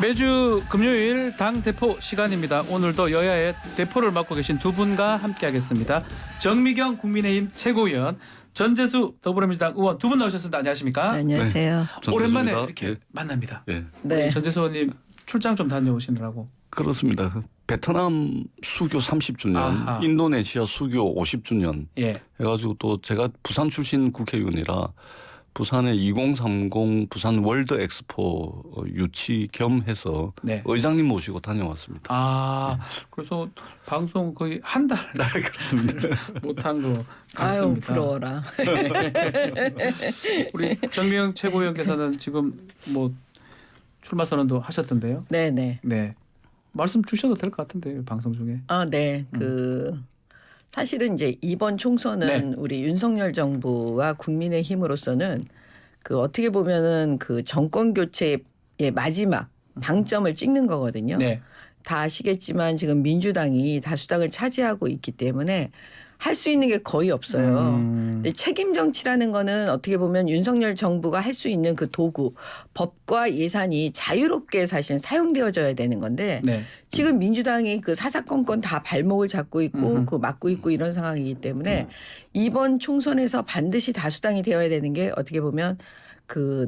매주 금요일 당 대표 시간입니다. 오늘도 여야의 대표를 맡고 계신 두 분과 함께하겠습니다. 정미경 국민의힘 최고위원, 전재수 더불어민주당 의원 두 분 나오셨습니다. 안녕하십니까? 네, 안녕하세요. 네, 오랜만에 전재수입니다. 이렇게 예. 만납니다. 예. 네. 전재수 의원님 출장 좀 다녀오시느라고. 그렇습니다. 베트남 수교 30주년, 아하. 인도네시아 수교 50주년 예. 해가지고 또 제가 부산 출신 국회의원이라 부산의 2030 부산 월드 엑스포 유치 겸해서 네. 의장님 모시고 다녀왔습니다. 아, 그래서 방송 거의 한 달 그렇습니다. 못한 거 아유 같습니다. 부러워라. 우리 정미경 최고위원께서는 지금 뭐 출마 선언도 하셨던데요. 네네. 네. 말씀 주셔도 될 것 같은데 방송 중에. 아 네. 사실은 이제 이번 총선은 네. 우리 윤석열 정부와 국민의힘으로서는 어떻게 보면은 정권 교체의 마지막 방점을 찍는 거거든요. 네. 다 아시겠지만 지금 민주당이 다수당을 차지하고 있기 때문에 할 수 있는 게 거의 없어요. 근데 책임 정치라는 거는 어떻게 보면 윤석열 정부가 할 수 있는 그 도구, 법과 예산이 자유롭게 사실 사용되어져야 되는 건데 네. 지금 민주당이 사사건건 다 발목을 잡고 있고 막고 있고 이런 상황이기 때문에 이번 총선에서 반드시 다수당이 되어야 되는 게 어떻게 보면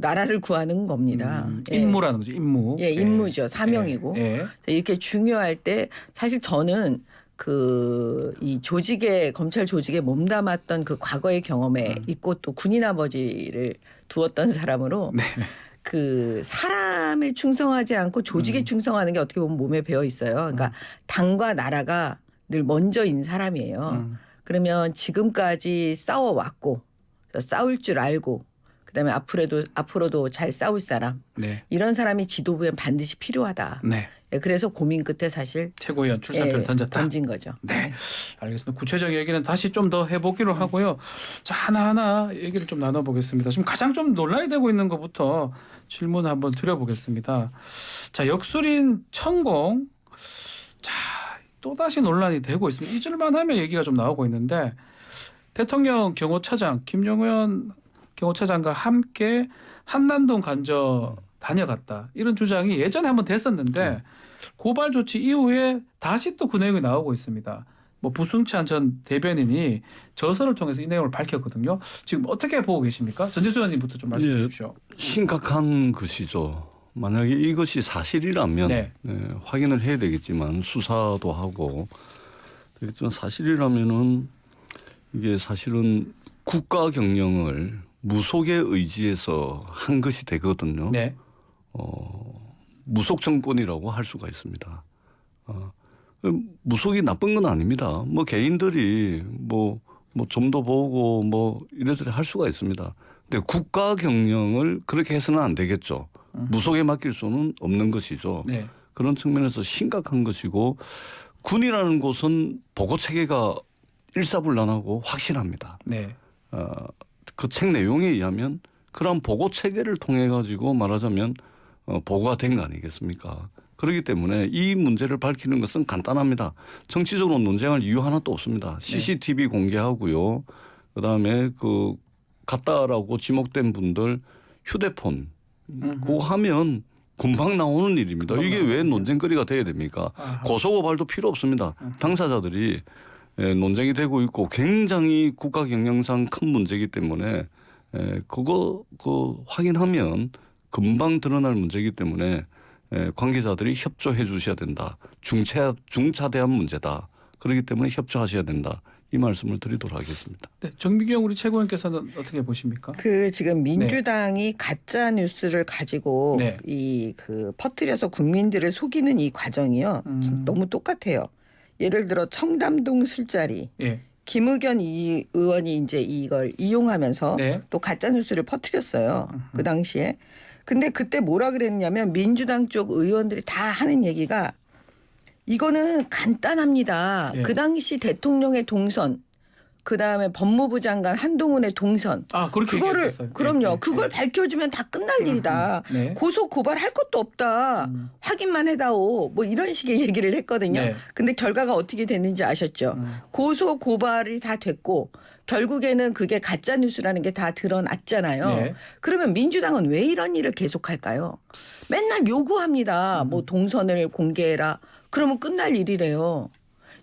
나라를 구하는 겁니다. 예. 임무라는 거죠. 임무. 예, 임무죠. 사명이고. 예. 이렇게 중요할 때 사실 저는 이 검찰 조직에 몸담았던 과거의 경험에 있고 또 군인 아버지를 두었던 사람으로 네. 사람에 충성하지 않고 조직에 충성하는 게 어떻게 보면 몸에 배어 있어요. 그러니까 당과 나라가 늘 먼저인 사람이에요. 그러면 지금까지 싸워왔고 싸울 줄 알고 그다음에 앞으로도 잘 싸울 사람 네. 이런 사람이 지도부에 반드시 필요하다. 네. 예, 그래서 고민 끝에 사실 최고위원 출사표를 던진 거죠. 네. 알겠습니다. 구체적인 얘기는 다시 좀 더 해보기로 하고요. 자, 하나하나 얘기를 좀 나눠보겠습니다. 지금 가장 좀 논란이 되고 있는 것부터 질문 한번 드려보겠습니다. 자, 역술인 천공. 자, 또다시 논란이 되고 있습니다. 잊을만 하면 얘기가 좀 나오고 있는데 대통령 경호차장 김용현 경호차장과 함께 한남동 간저 다녀갔다. 이런 주장이 예전에 한번 됐었는데 고발 조치 이후에 다시 또 그 내용이 나오고 있습니다. 뭐 부승찬 전 대변인이 저서를 통해서 이 내용을 밝혔거든요. 지금 어떻게 보고 계십니까? 전재수 의원님부터 좀 말씀해 주십시오. 심각한 것이죠. 만약에 이것이 사실이라면 네. 확인을 해야 되겠지만 수사도 하고 되겠지만 사실이라면은 이게 사실은 국가 경영을 무속의 의지에서 한 것이 되거든요. 네. 무속 정권이라고 할 수가 있습니다. 무속이 나쁜 건 아닙니다. 뭐 개인들이 뭐 좀 더 보고 뭐 이래저래 할 수가 있습니다. 근데 국가 경영을 그렇게 해서는 안 되겠죠. 무속에 맡길 수는 없는 것이죠. 네. 그런 측면에서 심각한 것이고 군이라는 곳은 보고 체계가 일사불란하고 확실합니다. 네. 그 책 내용에 의하면 그런 보고 체계를 통해 가지고 말하자면 보고가 된 거 아니겠습니까? 그렇기 때문에 이 문제를 밝히는 것은 간단합니다. 정치적으로 논쟁할 이유 하나도 없습니다. CCTV 공개하고요. 그다음에 갔다라고 지목된 분들 휴대폰 그거 하면 금방 나오는 일입니다. 이게 왜 논쟁거리가 돼야 됩니까? 고소고발도 필요 없습니다. 당사자들이 논쟁이 되고 있고 굉장히 국가 경영상 큰 문제이기 때문에 그거 확인하면 금방 드러날 문제이기 때문에 관계자들이 협조해 주셔야 된다. 중차대한 문제다. 그렇기 때문에 협조하셔야 된다. 이 말씀을 드리도록 하겠습니다. 네. 정미경 우리 최고위원께서는 어떻게 보십니까? 지금 민주당이 가짜 뉴스를 가지고 네. 퍼뜨려서 국민들을 속이는 이 과정이요. 너무 똑같아요. 예를 들어 청담동 술자리. 예. 김의겸 의원이 이제 이걸 이용하면서 네. 또 가짜 뉴스를 퍼뜨렸어요. 그 당시에. 근데 그때 뭐라 그랬냐면 민주당 쪽 의원들이 다 하는 얘기가 이거는 간단합니다. 네. 그 당시 대통령의 동선 그다음에 법무부 장관 한동훈의 동선. 그렇게 그거를 얘기했었어요. 그럼요. 네, 네, 그걸 네. 밝혀주면 다 끝날 일이다. 네. 고소 고발할 것도 없다. 확인만 해다오. 뭐 이런 식의 얘기를 했거든요. 네. 근데 결과가 어떻게 됐는지 아셨죠? 고소 고발이 다 됐고 결국에는 그게 가짜 뉴스라는 게 다 드러났잖아요. 네. 그러면 민주당은 왜 이런 일을 계속할까요? 맨날 요구합니다. 뭐 동선을 공개해라. 그러면 끝날 일이래요.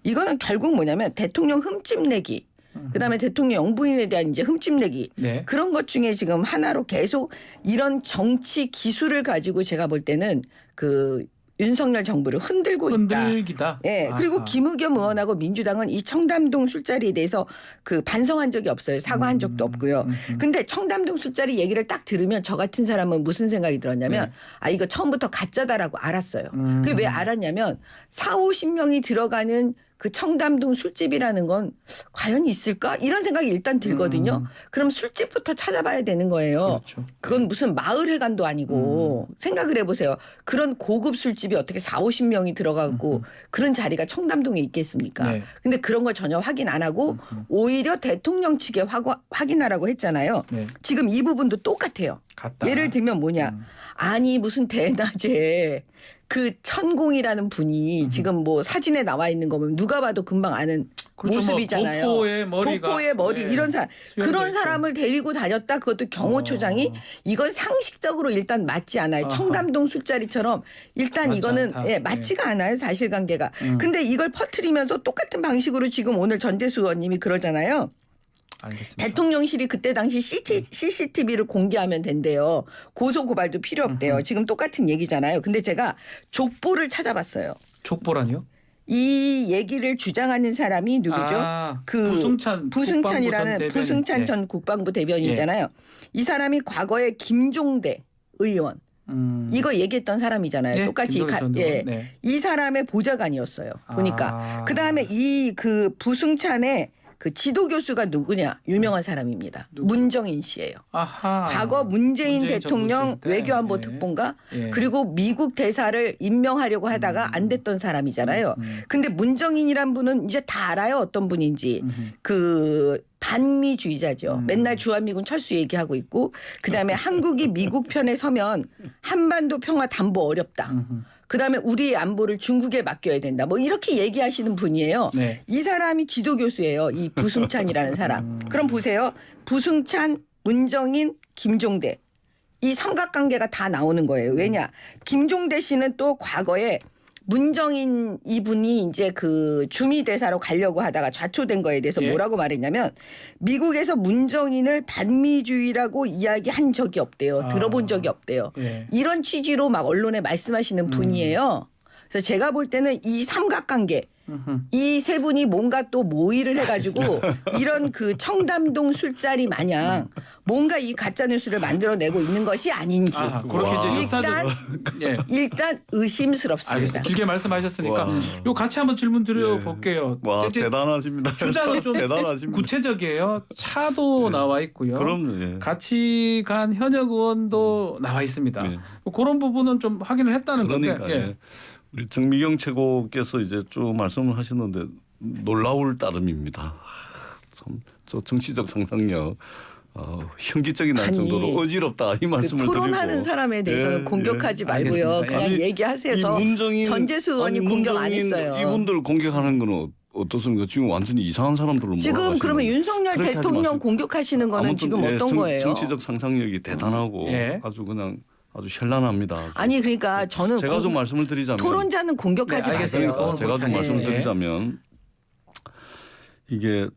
이거는 결국 뭐냐면 대통령 흠집내기. 그다음에 대통령 영부인에 대한 이제 흠집내기. 네. 그런 것 중에 지금 하나로 계속 이런 정치 기술을 가지고 제가 볼 때는 그 윤석열 정부를 흔들고 있다. 흔들기다. 예. 그리고 아하. 김의겸 의원하고 민주당은 이 청담동 술자리에 대해서 그 반성한 적이 없어요. 사과한 적도 없고요. 근데 청담동 술자리 얘기를 딱 들으면 저 같은 사람은 무슨 생각이 들었냐면 이거 처음부터 가짜다라고 알았어요. 그게 왜 알았냐면 40-50명이 들어가는 그 청담동 술집이라는 건 과연 있을까? 이런 생각이 일단 들거든요. 그럼 술집부터 찾아봐야 되는 거예요. 그렇죠. 그건 무슨 마을회관도 아니고 생각을 해보세요. 그런 고급 술집이 어떻게 40-50명이 들어가고 그런 자리가 청담동에 있겠습니까? 네. 근데 그런 걸 전혀 확인 안 하고 오히려 대통령 측에 확인하라고 했잖아요. 네. 지금 이 부분도 똑같아요. 같다. 예를 들면 뭐냐. 아니 무슨 대낮에 그 천공이라는 분이 지금 뭐 사진에 나와 있는 거 보면 누가 봐도 금방 아는 그렇죠. 모습이잖아요. 도포의 머리가. 도포의 머리 네. 이런 사람 수염도 그런 있고. 사람을 데리고 다녔다. 그것도 경호처장이 이건 상식적으로 일단 맞지 않아요. 아하. 청담동 술자리처럼 일단 맞지 이거는 않다. 예, 맞지가 않아요. 사실관계가. 근데 이걸 퍼뜨리면서 똑같은 방식으로 지금 오늘 전재수 의원님이 그러잖아요. 알겠습니다. 대통령실이 그때 당시 CCTV를 공개하면 된대요. 고소 고발도 필요 없대요. 지금 똑같은 얘기잖아요. 근데 제가 족보를 찾아봤어요. 족보라니요? 이 얘기를 주장하는 사람이 누구죠? 그 부승찬 부승찬이라는 국방부 전 대변인. 부승찬 네. 전 국방부 대변인이잖아요. 이 사람이 과거에 김종대 의원 이거 얘기했던 사람이잖아요. 네, 똑같이 김종대 전 의원. 네. 이 사람의 보좌관이었어요. 보니까 아. 그다음에 이 그 부승찬의 그 지도 교수가 누구냐? 유명한 사람입니다. 문정인 씨예요. 아하. 과거 문재인 문재인 대통령 정부 때. 외교안보 예. 특보인가 예. 그리고 미국 대사를 임명하려고 하다가 안 됐던 사람이잖아요. 근데 문정인이란 분은 이제 다 알아요. 어떤 분인지. 그 반미주의자죠. 맨날 주한미군 철수 얘기하고 있고 그다음에 한국이 미국 편에 서면 한반도 평화 담보 어렵다. 그다음에 우리의 안보를 중국에 맡겨야 된다. 뭐 이렇게 얘기하시는 분이에요. 네. 이 사람이 지도 교수예요. 이 부승찬이라는 사람. 그럼 보세요. 부승찬, 문정인, 김종대. 이 삼각관계가 다 나오는 거예요. 왜냐? 김종대 씨는 또 과거에 문정인 이분이 이제 그 주미대사로 가려고 하다가 좌초된 거에 대해서 예. 뭐라고 말했냐면 미국에서 문정인을 반미주의라고 이야기한 적이 없대요. 들어본 적이 없대요. 예. 이런 취지로 막 언론에 말씀하시는 분이에요. 그래서 제가 볼 때는 이 삼각관계 이 세 분이 뭔가 또 모의를 해가지고 이런 그 청담동 술자리 마냥 뭔가 이 가짜 뉴스를 만들어내고 있는 것이 아닌지 아하, 그렇게 이제 역사적 예. 일단 의심스럽습니다. 알겠습니다. 길게 말씀하셨으니까 와. 요 같이 한번 질문 드려볼게요. 와 이제 대단하십니다. 주장은 좀 대단하십니다. 구체적이에요. 차도 나와 있고요. 그럼요. 예. 같이 간 현역 의원도 나와 있습니다. 네. 그런 부분은 좀 확인을 했다는 그러니까 건데. 예. 우리 정미경 최고께서 이제 쭉 말씀을 하시는데 놀라울 따름입니다. 참 저 정치적 상상력 현기적이 날 아니, 정도로 어지럽다 이 그 말씀을 토론하는 드리고 사람에 대해서는 예, 공격하지 예. 말고요. 알겠습니다. 그냥 아니, 얘기하세요. 이 저 문정인, 전재수 의원이 아니, 공격 안 문정인 했어요. 이분들 공격하는 건 어떻습니까? 지금 완전히 이상한 사람들로 지금 몰아가시는 그러면 윤석열 그렇게 하지 대통령 마세요. 공격하시는 거는 아무튼, 지금 예, 어떤 거예요? 정치적 상상력이 대단하고 예. 아주 그냥 아주 현란합니다. 아주. 아니 그러니까 저는 제가 좀 말씀을 드리자면 토론자는 공격하지 네, 알겠습니다. 마세요. 그러니까 제가 좀 예. 말씀을 예. 드리자면 이게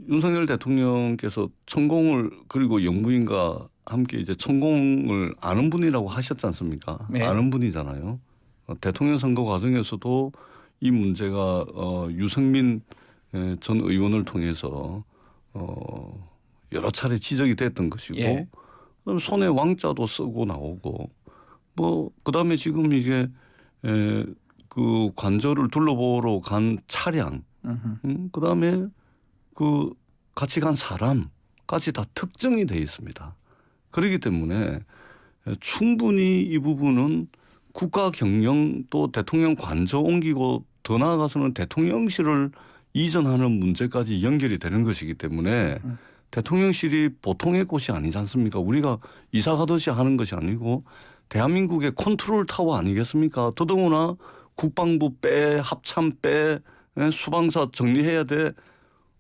윤석열 대통령께서 천공을 그리고 영부인과 함께 이제 천공을 아는 분이라고 하셨지 않습니까? 네. 아는 분이잖아요. 대통령 선거 과정에서도 이 문제가 유승민 전 의원을 통해서 여러 차례 지적이 됐던 것이고 예. 그다음에 손에 왕자도 쓰고 나오고 뭐 그다음에 지금 이게 그 관저를 둘러보러 간 차량 그다음에 그 같이 간 사람까지 다 특정이 돼 있습니다. 그렇기 때문에 충분히 이 부분은 국가 경영 또 대통령 관저 옮기고 더 나아가서는 대통령실을 이전하는 문제까지 연결이 되는 것이기 때문에 대통령실이 보통의 곳이 아니지 않습니까? 우리가 이사 가듯이 하는 것이 아니고 대한민국의 컨트롤 타워 아니겠습니까? 더더구나 국방부 빼, 합참 빼, 수방사 정리해야 돼.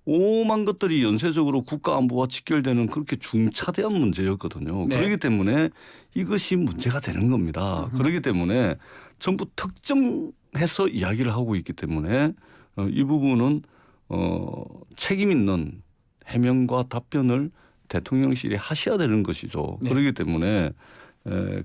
오만 것들이 연쇄적으로 국가 안보와 직결되는 그렇게 중차대한 문제였거든요. 네. 그렇기 때문에 이것이 문제가 되는 겁니다. 그렇기 때문에 전부 특정해서 이야기를 하고 있기 때문에 이 부분은 책임 있는 해명과 답변을 대통령실이 하셔야 되는 것이죠. 네. 그렇기 때문에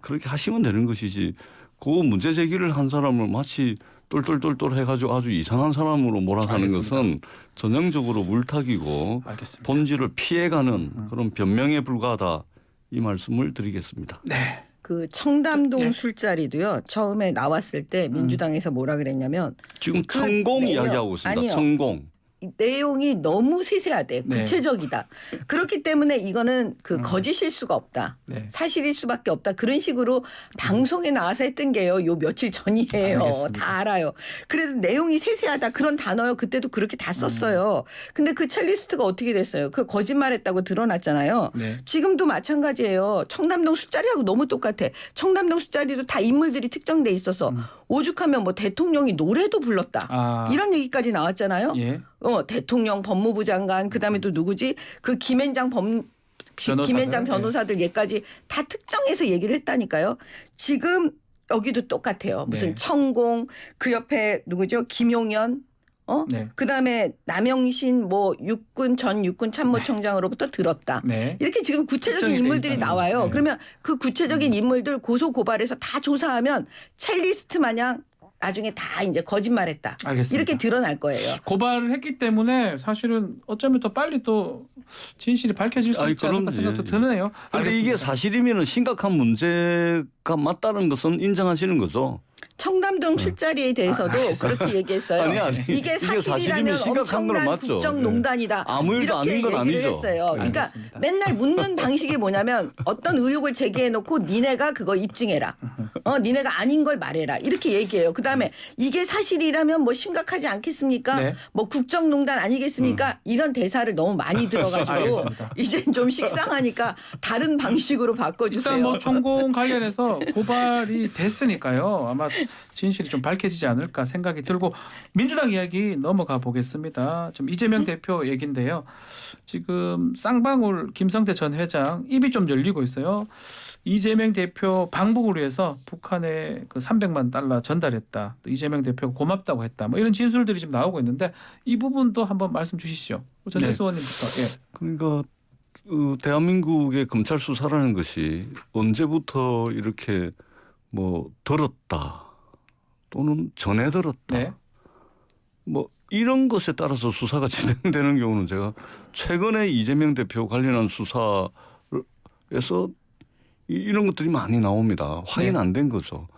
그렇게 하시면 되는 것이지 그 문제 제기를 한 사람을 마치 똘똘똘똘 해가지고 아주 이상한 사람으로 몰아가는 알겠습니다. 것은 전형적으로 물타기고 알겠습니다. 본질을 피해가는 그런 변명에 불과하다 이 말씀을 드리겠습니다. 네. 그 청담동 예. 술자리도요. 처음에 나왔을 때 민주당에서 뭐라 그랬냐면 지금 그 천공 내용- 이야기하고 있습니다. 아니요. 천공. 이 내용이 너무 세세하대. 네. 구체적이다. 그렇기 때문에 이거는 그 거짓일 수가 없다. 네. 사실일 수밖에 없다. 그런 식으로 방송에 나와서 했던 게요. 요 며칠 전이에요. 알겠습니다. 다 알아요. 그래도 내용이 세세하다. 그런 단어요. 그때도 그렇게 다 썼어요. 근데 그 첼리스트가 어떻게 됐어요? 그 거짓말했다고 드러났잖아요. 네. 지금도 마찬가지예요. 청담동 술자리하고 너무 똑같아. 청담동 술자리도 다 인물들이 특정돼 있어서 오죽하면 뭐 대통령이 노래도 불렀다. 아. 이런 얘기까지 나왔잖아요. 예. 대통령, 법무부 장관, 그다음에 또 누구지? 그 김앤장 변호사들. 김앤장 변호사들 얘까지 다 특정해서 얘기를 했다니까요. 지금 여기도 똑같아요. 무슨 네. 천공, 그 옆에 누구죠? 김용현. 네. 그다음에 남영신 뭐 전 육군 참모총장으로부터 들었다. 네. 이렇게 지금 구체적인 특정이 돼 인물들이 있다는 나와요. 거죠. 네. 그러면 그 구체적인 인물들 고소 고발해서 다 조사하면 첼리스트 마냥 나중에 다 이제 거짓말했다. 알겠습니다. 이렇게 드러날 거예요. 고발을 했기 때문에 사실은 어쩌면 더 빨리 또 진실이 밝혀질 수 아니, 있지 않을까 그럼, 생각도 예. 드네요. 그런데 이게 알겠습니다. 사실이면 심각한 문제가 맞다는 것은 인정하시는 거죠. 청담동 술자리에 대해서도 알겠어요. 그렇게 얘기했어요. 아니, 이게 사실이면 사실이라면 심각한 건 엄청난 맞죠. 국정농단이다. 아무 일도 이렇게 아닌 건 얘기를 아니죠. 했어요. 그러니까 알겠습니다. 맨날 묻는 방식이 뭐냐면 어떤 의혹을 제기해놓고 니네가 그거 입증해라. 니네가 아닌 걸 말해라. 이렇게 얘기해요. 그다음에 이게 사실이라면 뭐 심각하지 않겠습니까? 네. 뭐 국정농단 아니겠습니까? 이런 대사를 너무 많이 들어가지고 알겠습니다. 이젠 좀 식상하니까 다른 방식으로 바꿔주세요. 일단 뭐 천공 관련해서 고발이 됐으니까요. 아마 진실이 좀 밝혀지지 않을까 생각이 들고 민주당 이야기 넘어가 보겠습니다. 좀 이재명 대표 얘기인데요. 지금 쌍방울 김성태 전 회장 입이 좀 열리고 있어요. 이재명 대표 방북을 위해서 북한에 그 300만 달러 전달했다. 또 이재명 대표가 고맙다고 했다. 뭐 이런 진술들이 지금 나오고 있는데 이 부분도 한번 말씀 주시죠. 전대수 의원님부터. 예. 그러니까 대한민국의 검찰 수사라는 것이 언제부터 이렇게 뭐 들었다 또는 전해 들었다 네. 뭐 이런 것에 따라서 수사가 진행되는 경우는 제가 최근에 이재명 대표 관련한 수사에서 이런 것들이 많이 나옵니다. 확인 네. 안 된 거죠.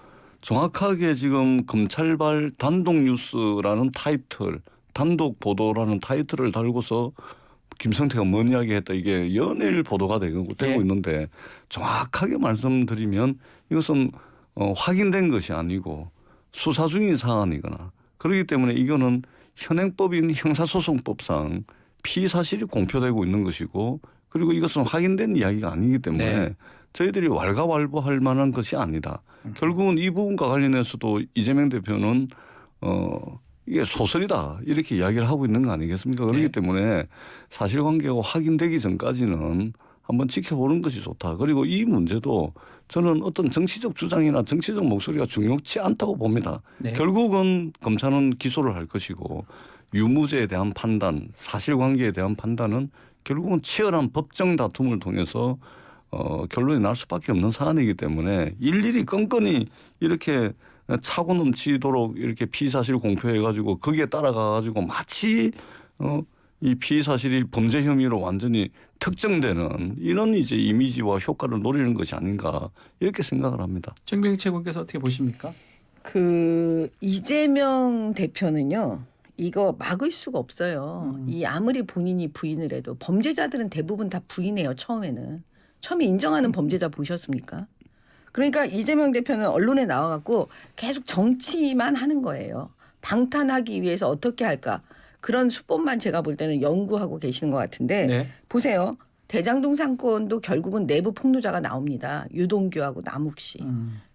정확하게 지금 검찰발 단독 뉴스라는 타이틀, 단독 보도라는 타이틀을 달고서 김성태가 뭔 이야기했다 이게 연일 보도가 되고 네. 있는데 정확하게 말씀드리면 이것은 확인된 것이 아니고 수사 중인 사안이거나 그렇기 때문에 이거는 현행법인 형사소송법상 피사실이 공표되고 있는 것이고 그리고 이것은 확인된 이야기가 아니기 때문에 네. 저희들이 왈가왈부할 만한 것이 아니다. 결국은 이 부분과 관련해서도 이재명 대표는 이게 소설이다 이렇게 이야기를 하고 있는 거 아니겠습니까? 그렇기 네. 때문에 사실관계가 확인되기 전까지는 한번 지켜보는 것이 좋다. 그리고 이 문제도 저는 어떤 정치적 주장이나 정치적 목소리가 중요치 않다고 봅니다. 네. 결국은 검찰은 기소를 할 것이고 유무죄에 대한 판단, 사실관계에 대한 판단은 결국은 치열한 법정 다툼을 통해서 결론이 날 수밖에 없는 사안이기 때문에 일일이 건건이 이렇게 차고 넘치도록 이렇게 피의사실 공표해가지고 거기에 따라가가지고 마치 이 피의사실이 범죄 혐의로 완전히 특정되는 이런 이제 이미지와 효과를 노리는 것이 아닌가 이렇게 생각을 합니다. 정병희 최고께서 어떻게 보십니까? 그 이재명 대표는요. 이거 막을 수가 없어요. 이 아무리 본인이 부인을 해도 범죄자들은 대부분 다 부인해요. 처음에 인정하는 범죄자 보셨습니까? 그러니까 이재명 대표는 언론에 나와갖고 계속 정치만 하는 거예요. 방탄하기 위해서 어떻게 할까? 그런 수법만 제가 볼 때는 연구하고 계시는 것 같은데 네. 보세요. 대장동 사건도 결국은 내부 폭로자가 나옵니다. 유동규하고 남욱 씨.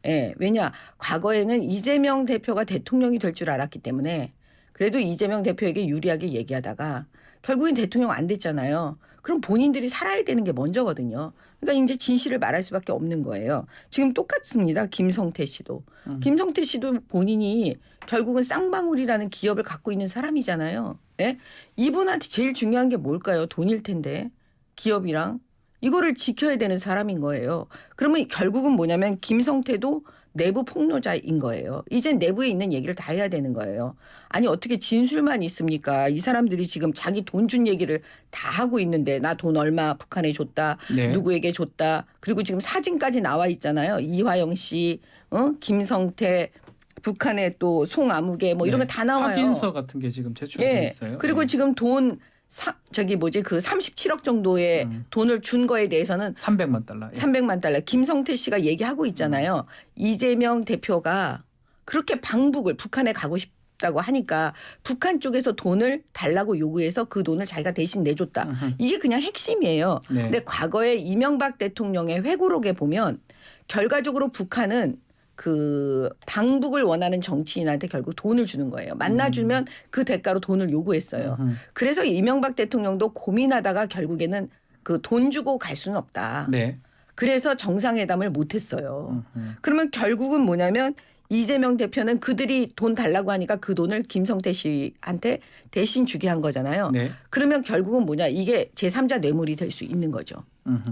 예, 왜냐 과거에는 이재명 대표가 대통령이 될 줄 알았기 때문에 그래도 이재명 대표에게 유리하게 얘기하다가 결국엔 대통령 안 됐잖아요. 그럼 본인들이 살아야 되는 게 먼저거든요. 그러니까 이제 진실을 말할 수밖에 없는 거예요. 지금 똑같습니다. 김성태 씨도. 김성태 씨도 본인이 결국은 쌍방울이라는 기업을 갖고 있는 사람이잖아요. 예? 이분한테 제일 중요한 게 뭘까요? 돈일 텐데. 기업이랑. 이거를 지켜야 되는 사람인 거예요. 그러면 결국은 뭐냐면 김성태도 내부 폭로자인 거예요. 이젠 내부에 있는 얘기를 다 해야 되는 거예요. 아니 어떻게 진술만 있습니까? 이 사람들이 지금 자기 돈 준 얘기를 다 하고 있는데 나 돈 얼마 북한에 줬다. 네. 누구에게 줬다. 그리고 지금 사진까지 나와 있잖아요. 이화영 씨, 김성태, 북한에 또 송아무개 뭐 이런 거 다 나와요. 확인서 같은 게 지금 제출돼 있어요. 그리고 네. 지금 돈 그 37억 정도의 돈을 준 거에 대해서는 300만 달러. 예. 300만 달러. 김성태 씨가 얘기하고 있잖아요. 이재명 대표가 그렇게 방북을 북한에 가고 싶다고 하니까 북한 쪽에서 돈을 달라고 요구해서 그 돈을 자기가 대신 내줬다. 이게 그냥 핵심이에요. 네. 근데 과거에 이명박 대통령의 회고록에 보면 결과적으로 북한은 그 방북을 원하는 정치인한테 결국 돈을 주는 거예요. 만나주면 그 대가로 돈을 요구했어요. 그래서 이명박 대통령도 고민하다가 결국에는 그 돈 주고 갈 수는 없다. 네. 그래서 정상회담을 못했어요. 그러면 결국은 뭐냐면 이재명 대표는 그들이 돈 달라고 하니까 그 돈을 김성태 씨한테 대신 주게 한 거잖아요. 네. 그러면 결국은 뭐냐 이게 제3자 뇌물이 될 수 있는 거죠.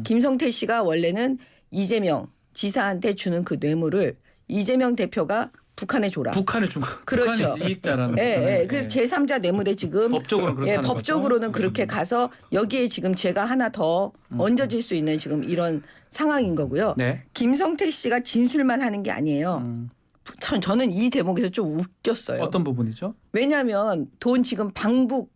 김성태 씨가 원래는 이재명 지사한테 주는 그 뇌물을 이재명 대표가 북한에 줘라. 북한에 준 거. 그렇죠. 북한이 이익자라는 예, 거잖아요. 예. 그래서 제3자 뇌물에 지금 법적으로는 그렇다는 거죠. 법적으로는 그렇게 가서 여기에 지금 죄가 하나 더 얹어질 수 있는 지금 이런 상황인 거고요. 네. 김성태 씨가 진술만 하는 게 아니에요. 저는 이 대목에서 좀 웃겼어요. 어떤 부분이죠? 왜냐하면 돈 지금 방북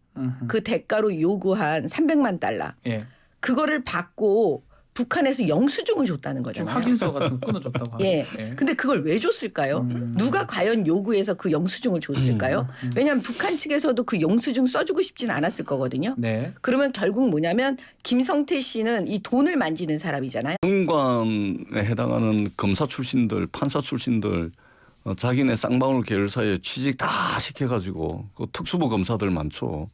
그 대가로 요구한 300만 달러 예. 그거를 받고 북한에서 영수증을 줬다는 지금 거잖아요. 확인서 같은 거 끊어줬다고 하죠. 예. 근데 그걸 왜 줬을까요? 누가 과연 요구해서 그 영수증을 줬을까요? 왜냐하면 북한 측에서도 그 영수증 써주고 싶진 않았을 거거든요. 네. 그러면 결국 뭐냐면 김성태 씨는 이 돈을 만지는 사람이잖아요. 정관에 해당하는 검사 출신들, 판사 출신들 자기네 쌍방울 계열사에 취직 다 시켜가지고 그 특수부 검사들 많죠.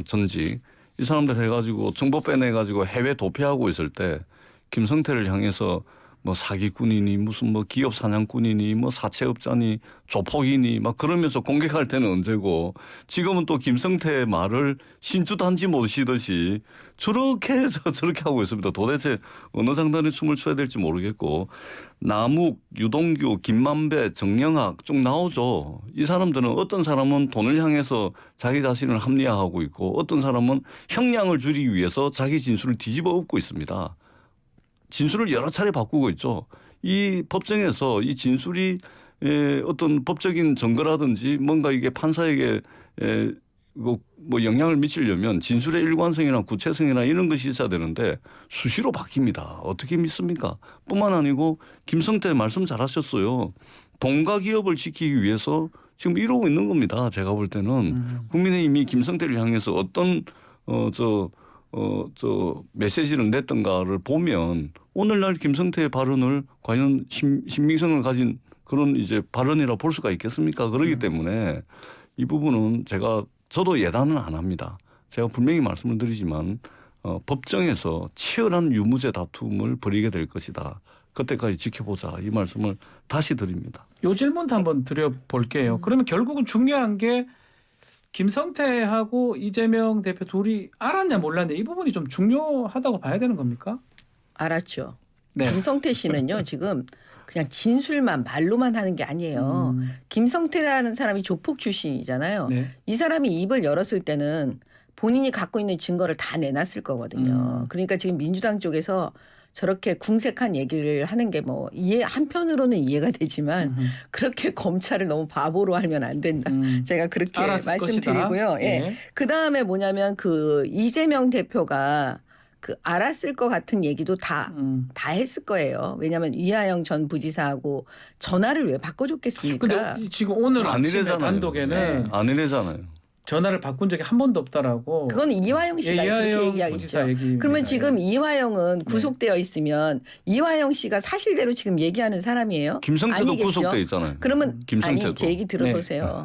전직. 이 사람들 해가지고 정보 빼내가지고 해외 도피하고 있을 때 김성태를 향해서 뭐 사기꾼이니 무슨 뭐 기업 사냥꾼이니 뭐 사채업자니 조폭이니 막 그러면서 공격할 때는 언제고 지금은 또 김성태의 말을 신주단지 모시듯이 저렇게 해서 저렇게 하고 있습니다. 도대체 어느 장단에 춤을 춰야 될지 모르겠고 남욱, 유동규, 김만배, 정영학 쭉 나오죠. 이 사람들은 어떤 사람은 돈을 향해서 자기 자신을 합리화하고 있고 어떤 사람은 형량을 줄이기 위해서 자기 진술을 뒤집어 엎고 있습니다. 진술을 여러 차례 바꾸고 있죠. 이 법정에서 이 진술이 어떤 법적인 증거라든지 뭔가 이게 판사에게 뭐 영향을 미치려면 진술의 일관성이나 구체성이나 이런 것이 있어야 되는데 수시로 바뀝니다. 어떻게 믿습니까? 뿐만 아니고 김성태 말씀 잘하셨어요. 동가 기업을 지키기 위해서 지금 이러고 있는 겁니다. 제가 볼 때는 국민의힘이 김성태를 향해서 어떤 메시지를 냈던가를 보면 오늘날 김성태의 발언을 과연 신빙성을 가진 그런 이제 발언이라 볼 수가 있겠습니까? 그렇기 때문에 이 부분은 저도 예단은 안 합니다. 제가 분명히 말씀을 드리지만 법정에서 치열한 유무죄 다툼을 벌이게 될 것이다. 그때까지 지켜보자 이 말씀을 다시 드립니다. 요 질문도 한번 드려볼게요. 그러면 결국은 중요한 게 김성태하고 이재명 대표 둘이 알았냐 몰랐냐 이 부분이 좀 중요하다고 봐야 되는 겁니까? 알았죠. 네. 김성태 씨는요 지금 그냥 진술만 말로만 하는 게 아니에요. 김성태라는 사람이 조폭 출신이잖아요. 네. 이 사람이 입을 열었을 때는 본인이 갖고 있는 증거를 다 내놨을 거거든요. 그러니까 지금 민주당 쪽에서 저렇게 궁색한 얘기를 하는 게 뭐 한편으로는 이해가 되지만 그렇게 검찰을 너무 바보로 하면 안 된다. 제가 그렇게 말씀드리고요. 예. 그다음에 뭐냐면 그 이재명 대표가 그 알았을 것 같은 얘기도 다 했을 거예요. 왜냐하면 이하영 전 부지사하고 전화를 왜 바꿔줬겠습니까? 근데 지금 오늘 아침에 단독에는 아니래잖아요. 전화를 바꾼 적이 한 번도 없다라고. 그건 이화영 씨가 그렇게 이화영 얘기하겠죠. 부지사 얘기입니다. 그러면 지금 예. 이화영은 구속되어 있으면 이화영 씨가 사실대로 지금 얘기하는 사람이에요? 김성태도 아니겠죠? 구속돼 있잖아요. 그러면 김성태도. 아니 제 얘기 들어보세요.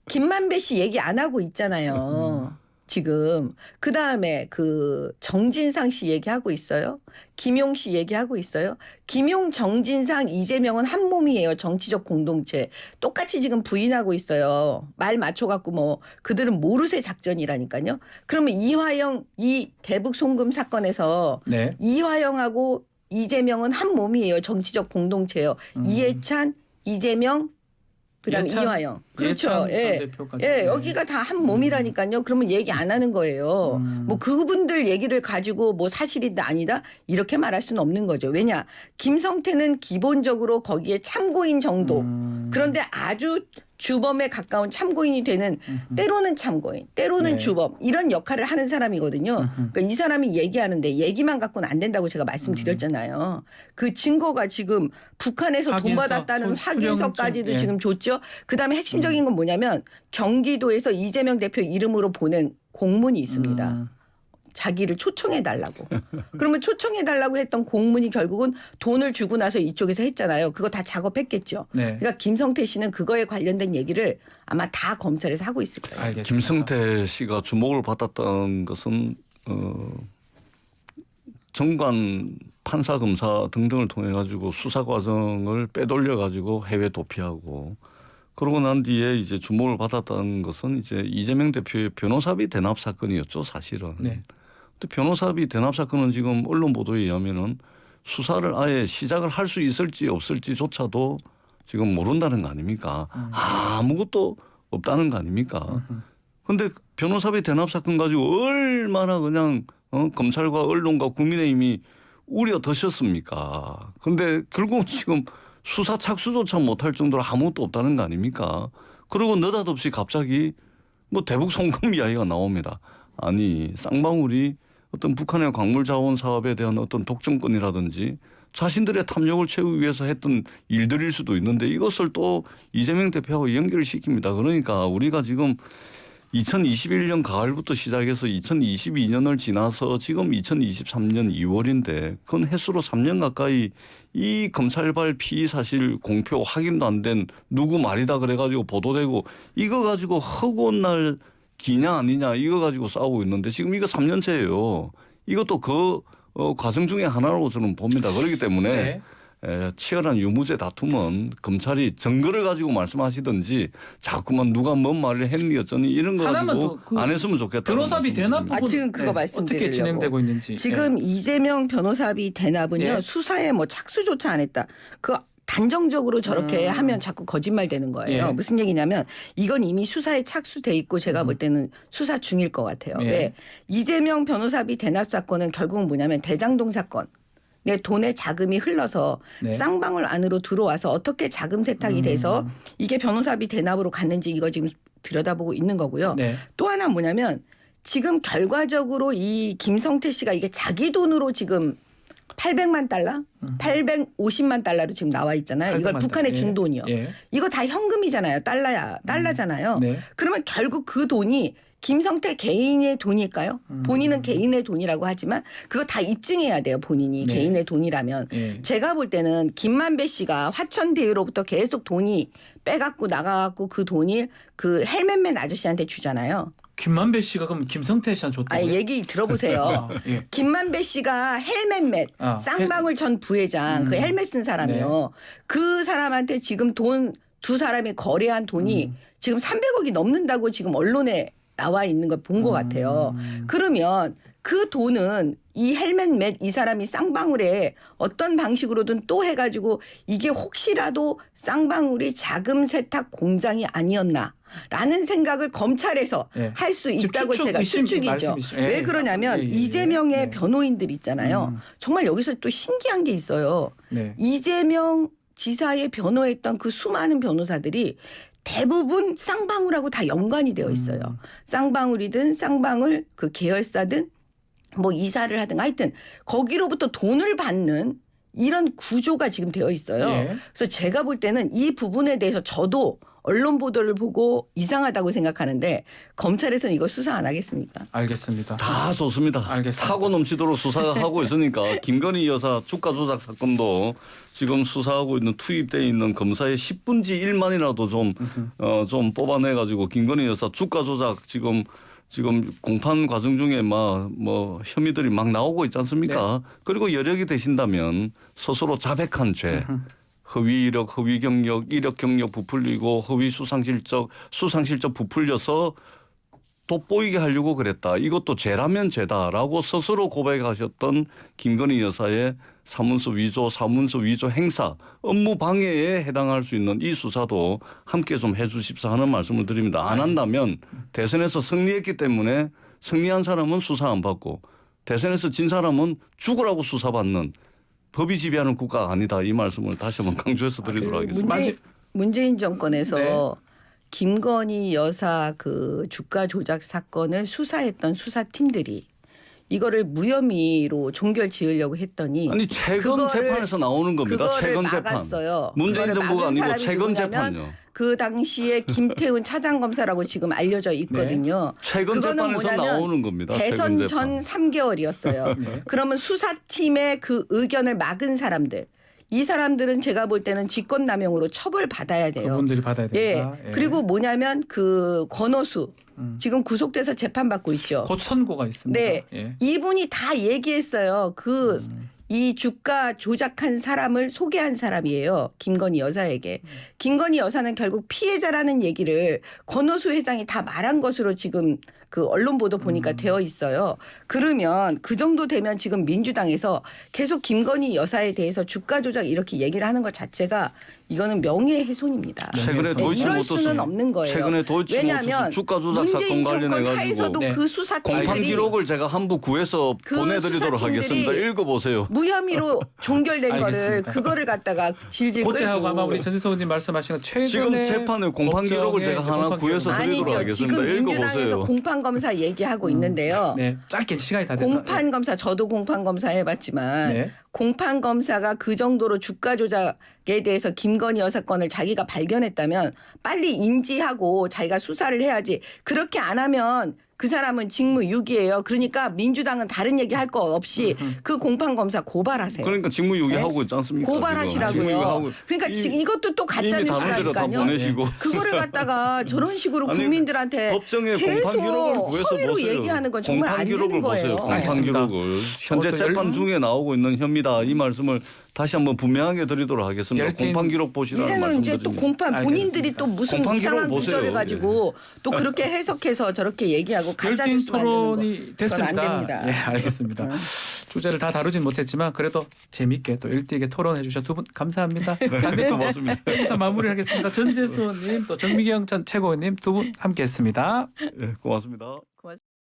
김만배 씨 얘기 안 하고 있잖아요. 지금 그다음에 그 정진상 씨 얘기하고 있어요. 김용 씨 얘기하고 있어요. 김용, 정진상, 이재명은 한 몸이에요. 정치적 공동체. 똑같이 지금 부인하고 있어요. 말 맞춰갖고 뭐 그들은 모르쇠 작전이라니까요. 그러면 이화영 이 대북 송금 사건에서 네. 이화영하고 이재명은 한 몸이에요. 정치적 공동체예요. 이해찬, 이재명, 그다음에 예찬, 이화영. 그렇죠. 예찬 전 예. 대표까지. 예, 네. 여기가 다 한 몸이라니까요. 그러면 얘기 안 하는 거예요. 뭐 그분들 얘기를 가지고 뭐 사실이다 아니다 이렇게 말할 수는 없는 거죠. 왜냐? 김성태는 기본적으로 거기에 참고인 정도. 그런데 아주 주범에 가까운 참고인이 되는 때로는 참고인, 때로는 네. 주범 이런 역할을 하는 사람이거든요. 그러니까 이 사람이 얘기하는데 얘기만 갖고는 안 된다고 제가 말씀드렸잖아요. 그 증거가 지금 북한에서 돈 확인서, 받았다는 확인서까지도 수령증, 예. 지금 줬죠. 그다음에 핵심적인 건 뭐냐면 경기도에서 이재명 대표 이름으로 보낸 공문이 있습니다. 자기를 초청해 달라고. 그러면 초청해 달라고 했던 공문이 결국은 돈을 주고 나서 이쪽에서 했잖아요. 그거 다 작업했겠죠. 네. 그러니까 김성태 씨는 그거에 관련된 얘기를 아마 다 검찰에서 하고 있을 거예요. 알겠습니다. 김성태 씨가 주목을 받았던 것은 정관 판사 검사 등등을 통해 가지고 수사 과정을 빼돌려 가지고 해외 도피하고 그러고 난 뒤에 이제 주목을 받았던 것은 이제 이재명 대표의 변호사비 대납 사건이었죠, 사실은. 네. 근데 변호사비 대납 사건은 지금 언론 보도에 의하면은 수사를 아예 시작을 할 수 있을지 없을지조차도 지금 모른다는 거 아닙니까? 아무것도 없다는 거 아닙니까? 근데 변호사비 대납 사건 가지고 얼마나 그냥 검찰과 언론과 국민의힘이 우려 드셨습니까? 근데 결국 지금 수사 착수조차 못할 정도로 아무것도 없다는 거 아닙니까? 그리고 느닷없이 갑자기 뭐 대북 송금 이야기가 나옵니다. 아니 쌍방울이 어떤 북한의 광물 자원 사업에 대한 어떤 독점권이라든지 자신들의 탐욕을 채우기 위해서 했던 일들일 수도 있는데 이것을 또 이재명 대표하고 연결을 시킵니다. 그러니까 우리가 지금 2021년 가을부터 시작해서 2022년을 지나서 지금 2023년 2월인데 그건 횟수로 3년 가까이 이 검찰발 피의 사실 공표 확인도 안 된 누구 말이다 그래가지고 보도되고 이거 가지고 허구한 날 기냐 아니냐 이거 가지고 싸우고 있는데 지금 이거 3년째예요. 이것도 그 과정 중에 하나라고 저는 봅니다. 그렇기 때문에 치열한 유무죄 다툼은 검찰이 증거를 가지고 말씀하시든지 자꾸만 누가 뭔 말을 했니 어쩌니 이런 거 가지고 안 했으면 좋겠다. 변호사비 대납 부분 지금 그거 말씀드리려고. 어떻게 진행되고 있는지. 지금 이재명 변호사비 대납은요. 수사에 뭐 착수조차 안 했다. 그 단정적으로 저렇게 하면 자꾸 거짓말 되는 거예요. 무슨 얘기냐면 이건 이미 수사에 착수돼 있고 제가 볼 때는 수사 중일 것 같아요. 왜? 이재명 변호사비 대납 사건은 결국은 뭐냐면 대장동 사건. 내 돈에 자금이 흘러서 쌍방울 안으로 들어와서 어떻게 자금 세탁이 돼서 이게 변호사비 대납으로 갔는지 이거 지금 들여다보고 있는 거고요. 또 하나 뭐냐면 지금 결과적으로 이 김성태 씨가 이게 자기 돈으로 지금 800만 달러? 850만 달러로 지금 나와 있잖아요. 이걸 북한에 준 돈이요. 이거 다 현금이잖아요. 달러잖아요. 그러면 결국 그 돈이 김성태 개인의 돈일까요? 본인은 개인의 돈이라고 하지만 그거 다 입증해야 돼요. 본인이 개인의 돈이라면. 제가 볼 때는 김만배 씨가 화천대유로부터 계속 돈이 빼갖고 나가갖고 그 돈이 그 헬멧맨 아저씨한테 주잖아요. 김만배 씨가 그럼 김성태 씨한테 줬다고요? 얘기 들어보세요. 김만배 씨가 헬멧맨 쌍방울 전 부회장 그 헬멧 쓴 사람이요. 그 사람한테 지금 돈 두 사람이 거래한 돈이 지금 300억이 넘는다고 지금 언론에 나와 있는 걸 본 것 같아요. 그러면 그 돈은 이 헬멧맨 이 사람이 쌍방울에 어떤 방식으로든 또 해가지고 이게 혹시라도 쌍방울이 자금 세탁 공장이 아니었나. 라는 생각을 검찰에서 할 수 있다고 제가 추측이죠. 왜 그러냐면 이재명의 변호인들 있잖아요. 정말 여기서 또 신기한 게 있어요. 이재명 지사의 변호했던 그 수많은 변호사들이 대부분 쌍방울하고 다 연관이 되어 있어요. 쌍방울이든 쌍방울 그 계열사든 뭐 이사를 하든 하여튼 거기로부터 돈을 받는 이런 구조가 지금 되어 있어요. 그래서 제가 볼 때는 이 부분에 대해서 저도 언론 보도를 보고 이상하다고 생각하는데 검찰에서는 이거 수사 안 하겠습니까? 알겠습니다. 다 좋습니다. 알겠습니다. 사고 넘치도록 수사하고 있으니까 김건희 여사 주가 조작 사건도 지금 수사하고 있는 투입되어 있는 검사의 10분지 1만이라도 좀 뽑아내가지고 김건희 여사 주가 조작 지금 공판 과정 중에 뭐 혐의들이 막 나오고 있지 않습니까? 그리고 여력이 되신다면 스스로 자백한 죄. 허위 이력, 허위 경력, 이력 경력 부풀리고 허위 수상실적 부풀려서 돋보이게 하려고 그랬다. 이것도 죄라면 죄다라고 스스로 고백하셨던 김건희 여사의 사문서 위조 행사, 업무 방해에 해당할 수 있는 이 수사도 함께 좀 해 주십사 하는 말씀을 드립니다. 안 한다면 대선에서 승리했기 때문에 승리한 사람은 수사 안 받고 대선에서 진 사람은 죽으라고 수사받는 법이 지배하는 국가가 아니다. 이 말씀을 다시 한번 강조해서 드리도록 하겠습니다. 문재인 정권에서 네. 김건희 여사 그 주가 조작 사건을 수사했던 수사팀들이 이거를 무혐의로 종결 지으려고 했더니 아니 최근 재판에서 나오는 겁니다. 그거를 최근 재판. 막았어요. 문재인 그거를 정부가 막은 아니고 사람이 최근 누구냐면 재판요. 그 당시에 김태훈 차장검사라고 지금 알려져 있거든요. 최근 그거는 재판에서 뭐냐면 나오는 겁니다. 대선 최근 전 재판. 3개월이었어요. 네. 그러면 수사팀의 그 의견을 막은 사람들. 이 사람들은 제가 볼 때는 직권남용으로 처벌받아야 돼요. 그분들이 받아야 예. 됩니다. 예. 그리고 뭐냐면 그 권오수 지금 구속돼서 재판받고 있죠. 곧 선고가 있습니다. 네. 예. 이분이 다 얘기했어요. 그 이 주가 조작한 사람을 소개한 사람이에요. 김건희 여사에게. 김건희 여사는 결국 피해자라는 얘기를 권오수 회장이 다 말한 것으로 지금 그 언론 보도 보니까 되어 있어요. 그러면 그 정도 되면 지금 민주당에서 계속 김건희 여사에 대해서 주가 조작 이렇게 얘기를 하는 것 자체가 이거는 명예훼손입니다. 최근에 네, 도이치 이럴 모터스 수는 없는 거예요. 최근에 도이치 왜냐하면 모터스 주가 조작 사건 문재인 정권 관련해 하에서도 가지고 네. 그 수사팀들이 공판 기록을 제가 한부 구해서 그 보내드리도록 수사팀들이 하겠습니다. 읽어보세요. 무혐의로 종결된 거를 알겠습니다. 그거를 갖다가 질질 그때하고 끌고 아마 우리 전지석 의원님 말씀하신 것 최근에 지금 재판의 공판 기록을 법정의 제가 하나 공판 구해서 기록. 드리도록 아니죠. 하겠습니다. 지금 민주당에서 읽어보세요. 공판검사 얘기하고 있는데요. 네, 짧게 시간이 다 돼서 공판검사 저도 공판검사 해봤지만 네. 공판검사가 그 정도로 주가 조작에 대해서 김건희 여사 건을 자기가 발견했다면 빨리 인지하고 자기가 수사를 해야지. 그렇게 안 하면 그 사람은 직무유기예요. 그러니까 민주당은 다른 얘기 할 거 없이 그 공판검사 고발하세요. 그러니까 직무유기하고 있지 않습니까? 고발하시라고요. 지금. 직무유기하고 그러니까 이것도 또 가짜 이미 다른 데로 다 뉴스라니까요. 보내시고 그거를 갖다가 저런 식으로 아니, 국민들한테 법정에 계속 공판 기록을 구해서 허위로 보세요. 얘기하는 건 정말 공판 안 기록을 되는 보세요. 거예요. 공판 알겠습니다. 기록을 현재 또 재판 중에 나오고 있는 혐의다 이 말씀을 다시 한번 분명하게 드리도록 하겠습니다. 열띤- 공판 기록 보시라는 이제는 이제 또 말씀드립니다. 공판 본인들이 알겠습니다. 또 무슨 공판 이상한 기록 보세요. 구절을 가지고 또 그렇게 해석해서 저렇게 얘기하고 가짜 열띤 뉴스 만드는 거 토론이 그건 됐습니다. 안 됩니다. 예, 알겠습니다. 주제를 다 다루진 못했지만 그래도 재밌게 또 일되게 토론해 주셔 두 분 감사합니다. 네, 고맙습니다. 여기서 마무리하겠습니다. 전재수 의원님 또 정미경 전 최고위원님 두 분 함께했습니다. 예, 고맙습니다. 고맙습니다.